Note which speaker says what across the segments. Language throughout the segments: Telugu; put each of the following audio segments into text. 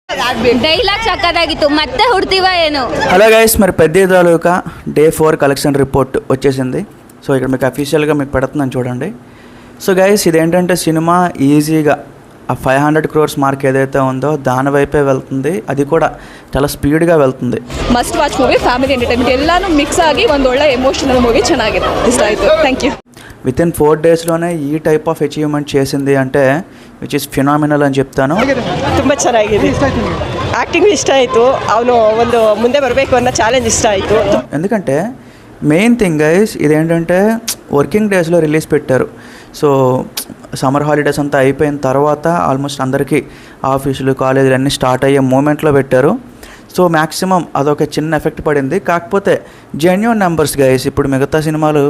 Speaker 1: ಡೈಲಾಗ್ ಸಕ್ಕತ್ತಾಗಿತ್ತು. ಮತ್ತೆ ಹುಡ್ತೀವ ಏನು?
Speaker 2: హలో గైస్, మరి పెద్ద తాలూకా డే 4 కలెక్షన్ రిపోర్ట్ వచ్చేసింది. సో ఇక్కడ మీకు అఫీషియల్గా మీకు పెడుతున్నాను చూడండి. సో గైస్, ఇదేంటంటే సినిమా ఈజీగా ఆ 500 crores మార్క్ ఏదైతే ఉందో దాని వైపే వెళ్తుంది. అది కూడా చాలా స్పీడ్గా వెళ్తుంది.
Speaker 3: Must watch movie, family entertainment ಎಲ್ಲಾನು ಮಿಕ್ಸ್ ಆಗಿ ಒಂದು ಒಳ್ಳೆ ಎಮೋಷನಲ್ ಮೂವಿ. ಚೆನ್ನಾಗಿದೆ, ಇಷ್ಟ ಆಯಿತು. Thank you.
Speaker 2: వితిన్ 4 daysలోనే ఈ టైప్ ఆఫ్ అచీవ్మెంట్ చేసింది అంటే విచ్ ఇస్ ఫినామినల్ అని చెప్తాను.
Speaker 4: ತುಂಬ ಚೆನ್ನಾಗಿದೆ. యాక్టింగ్ ఇಷ್ಟ ఆಯಿತು. ಅವನು ಒಂದು ಮುಂದೆ ಬರಬೇಕು ಅನ್ನೋ ఛాలెంజ్ ఇಷ್ಟ ఆಯಿತು.
Speaker 2: ఎందుకంటే మెయిన్ థింగ్ గైస్, ఇదేంటంటే వర్కింగ్ డేస్లో రిలీజ్ పెట్టారు. సో సమ్మర్ హాలిడేస్ అంతా అయిపోయిన తర్వాత ఆల్మోస్ట్ అందరికీ ఆఫీసులు కాలేజీలు అన్నీ స్టార్ట్ అయ్యే మూమెంట్లో పెట్టారు. సో మ్యాక్సిమం అదొక చిన్న ఎఫెక్ట్ పడింది. కాకపోతే జెన్యూన్ నెంబర్స్ గైస్. ఇప్పుడు మిగతా సినిమాలు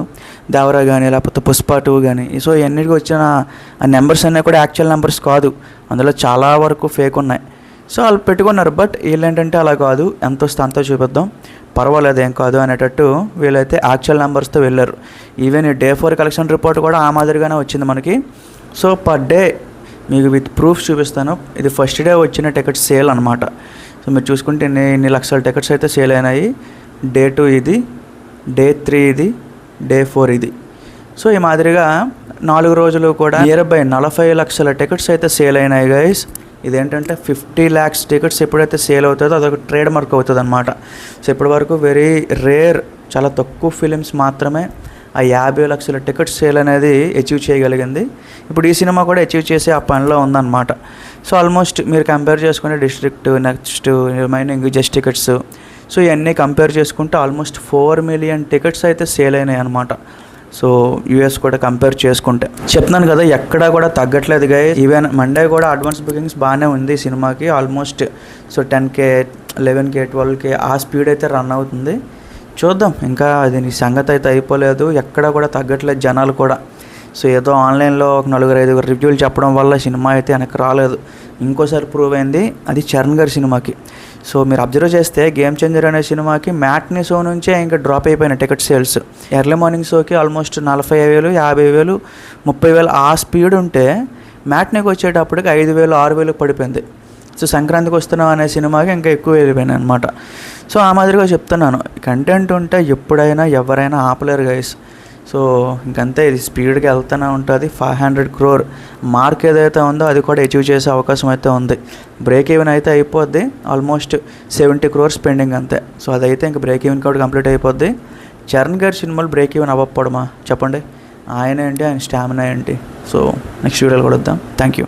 Speaker 2: దేవరా కానీ లేకపోతే పుష్ప 2 కానీ, సో ఇవన్నిటికి వచ్చిన ఆ నెంబర్స్ అన్నీ కూడా యాక్చువల్ నెంబర్స్ కాదు. అందులో చాలా వరకు ఫేక్ ఉన్నాయి. సో వాళ్ళు పెట్టుకున్నారు. బట్ వీళ్ళేంటంటే అలా కాదు, ఎంత వస్తే అంతా చూపిద్దాం, పర్వాలేదు ఏం కాదు అనేటట్టు వీళ్ళైతే యాక్చువల్ నెంబర్స్తో వెళ్ళారు. ఈవెన్ ఈ డే 4 కలెక్షన్ రిపోర్ట్ కూడా ఆ మాదిరిగానే వచ్చింది మనకి. సో పర్ డే మీకు విత్ ప్రూఫ్ చూపిస్తాను. ఇది ఫస్ట్ డే వచ్చిన టికెట్ సేల్ అనమాట. సో మీరు చూసుకుంటే ఇన్ని లక్షల టికెట్స్ అయితే సేల్ అయినాయి. డే 2 ఇది, డే 3 ఇది, డే 4 ఇది. సో ఈ మాదిరిగా 4 రోజులు కూడా 40 లక్షల టికెట్స్ అయితే సేల్ అయినాయి గైస్. ఇదేంటంటే 50 lakhs టికెట్స్ ఎప్పుడైతే సేల్ అవుతుందో అదొక ట్రేడ్ మార్క్ అవుతుంది అనమాట. సో ఇప్పటి వరకు వెరీ రేర్, చాలా తక్కువ ఫిలిమ్స్ మాత్రమే ఆ 50 లక్షల టికెట్స్ సేల్ అనేది అచీవ్ చేయగలిగింది. ఇప్పుడు ఈ సినిమా కూడా అచీవ్ చేసే ఆ పనిలో ఉందన్నమాట. సో ఆల్మోస్ట్ మీరు కంపేర్ చేసుకునే district, next remaining just tickets, so ఇవన్నీ కంపేర్ చేసుకుంటే ఆల్మోస్ట్ 4 million టికెట్స్ అయితే సేల్ అయినాయి అనమాట. సో యూఎస్ కూడా కంపేర్ చేసుకుంటే చెప్తున్నాను కదా, ఎక్కడా కూడా తగ్గట్లేదు గైస్. ఈవెన్ మండే కూడా అడ్వాన్స్ బుకింగ్స్ బాగానే ఉంది సినిమాకి. Almost so 10K, 11K, 12K ఆ స్పీడ్ అయితే రన్ అవుతుంది. చూద్దాం, ఇంకా అది నీ సంగతి అయితే అయిపోలేదు. ఎక్కడా కూడా తగ్గట్లేదు జనాలు కూడా. సో ఏదో ఆన్లైన్లో ఒక 4-5 రివ్యూలు చెప్పడం వల్ల సినిమా అయితే వెనక్కి రాలేదు. ఇంకోసారి ప్రూవ్ అయింది అది చరణ్ గారి సినిమాకి. సో మీరు అబ్జర్వ్ చేస్తే గేమ్ చేంజర్ అనే సినిమాకి మ్యాట్నీ షో నుంచే ఇంకా డ్రాప్ అయిపోయిన టికెట్ సేల్స్. ఎర్లీ మార్నింగ్ షోకి ఆల్మోస్ట్ 45,000, 50,000, 30,000 ఆ స్పీడ్ ఉంటే మ్యాట్నీకి వచ్చేటప్పటికి 5,000, 6,000 పడిపోయింది. సో సంక్రాంతికి వస్తున్నాం అనే సినిమాకి ఇంకా ఎక్కువ వెళ్ళిపోయినాయి అనమాట. సో ఆ మాదిరిగా చెప్తున్నాను, కంటెంట్ ఉంటే ఎప్పుడైనా ఎవరైనా ఆపలేరు గైస్. సో ఇంకంతే, ఇది స్పీడ్గా వెళ్తూనే ఉంటుంది. 500 crore మార్క్ ఏదైతే ఉందో అది కూడా అచీవ్ చేసే అవకాశం అయితే ఉంది. బ్రేక్ ఈవెన్ అయితే అయిపోద్ది. ఆల్మోస్ట్ 70 crores పెండింగ్ అంతే. సో అదైతే ఇంకా బ్రేక్ ఈవెన్ కూడా కంప్లీట్ అయిపోద్ది. చరణ్ గారి సినిమాలు బ్రేక్ ఈవెన్ అవ్వకపోవడమా చెప్పండి? ఆయన ఏంటి, ఆయన స్టామినా ఏంటి? సో నెక్స్ట్ వీడియోలో కూడా వద్దాం. Thank you.